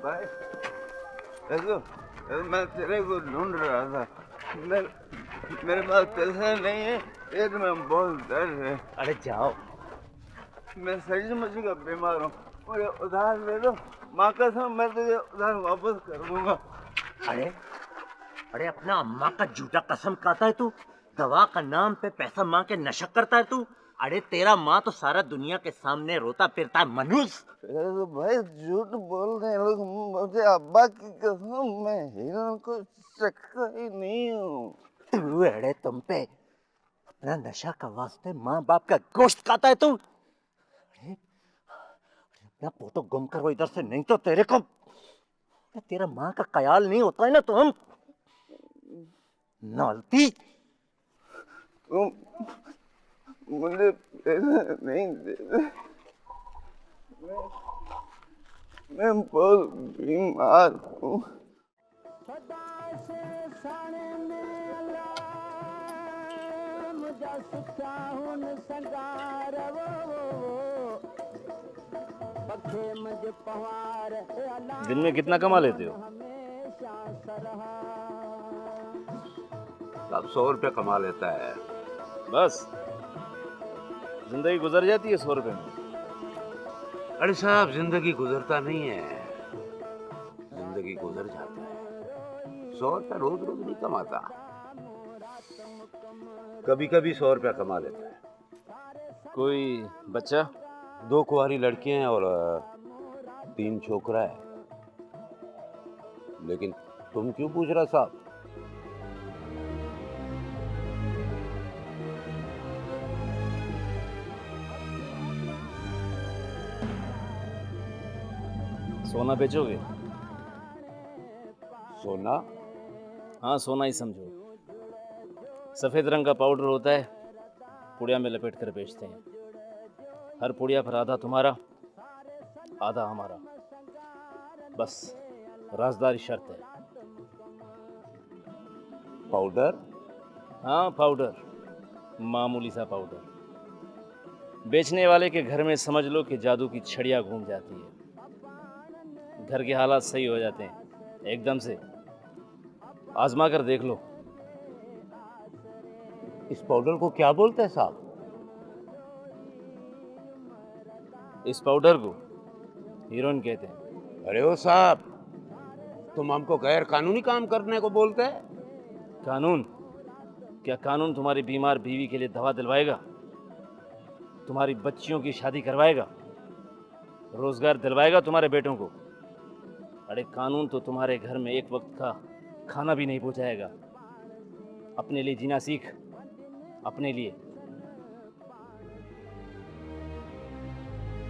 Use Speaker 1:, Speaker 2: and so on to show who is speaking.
Speaker 1: भाई देखो, मैं तेरे को ढूंढ रहा था। मेरे मेरे पास पैसा नहीं है, पेट में बहुत दर्द है।
Speaker 2: अरे जाओ।
Speaker 1: मैं सही मछली का बीमार हूँ, मुझे उधार दे दो। माँ कसम मैं तुझे उधार वापस कर दूंगा।
Speaker 2: अरे अरे अपना अम्मा का झूठा कसम खाता है तू। दवा का नाम पे पैसा मांग के नशा करता है तू। अरे तेरा माँ तो सारा दुनिया के सामने रोता फिरता है मनुष्य।
Speaker 1: तो भाई झूठ बोल रहे हैं लोग, मुझे अब्बा की कसम मैं हिरण को चखता ही नहीं हूँ।
Speaker 2: तू अड़े तुम पे अपना नशा का वास्ते माँ बाप का गोश्त खाता है तू। अरे अपना फोटो गुम करो इधर से, नहीं तो तेरे को तेरा माँ का ख्याल नहीं होता है ना तो हम नौलती।
Speaker 1: तुम मुझे पैसा नहीं देते, मैं बहुत बीमार हूँ।
Speaker 3: दिन में कितना कमा लेते हो?
Speaker 4: अब 100 रुपया कमा लेता है।
Speaker 3: बस जिंदगी गुजर जाती है 100 रुपए में।
Speaker 4: अरे साहब, जिंदगी गुजरता नहीं है, जिंदगी गुजर जाता है। 100 रुपया रोज रोज नहीं कमाता, कभी कभी 100 रुपया कमा लेता है।
Speaker 3: कोई बच्चा?
Speaker 4: 2 कुंवारी लड़कियां हैं और 3 छोकरा है। लेकिन तुम क्यों पूछ रहा साहब?
Speaker 3: सोना बेचोगे?
Speaker 4: सोना?
Speaker 3: हाँ सोना ही समझो। सफेद रंग का पाउडर होता है, पुड़िया में लपेट कर बेचते हैं। हर पुड़िया पर आधा तुम्हारा आधा हमारा। बस राजदारी शर्त है।
Speaker 4: पाउडर?
Speaker 3: हाँ पाउडर, मामूली सा पाउडर। बेचने वाले के घर में समझ लो कि जादू की छड़ियाँ घूम जाती है। घर के हालात सही हो जाते हैं एकदम से। आजमा कर देख लो।
Speaker 4: इस पाउडर को क्या बोलते हैं साहब?
Speaker 3: इस पाउडर को हीरोइन कहते हैं।
Speaker 4: अरे ओ साहब, तुम हमको गैर कानूनी काम करने को बोलते हैं?
Speaker 3: कानून? क्या कानून तुम्हारी बीमार बीवी के लिए दवा दिलवाएगा? तुम्हारी बच्चियों की शादी करवाएगा? रोजगार दिलवाएगा तुम्हारे बेटों को? अरे कानून तो तुम्हारे घर में एक वक्त का खाना भी नहीं पहुंचाएगा। अपने लिए जीना सीख, अपने लिए।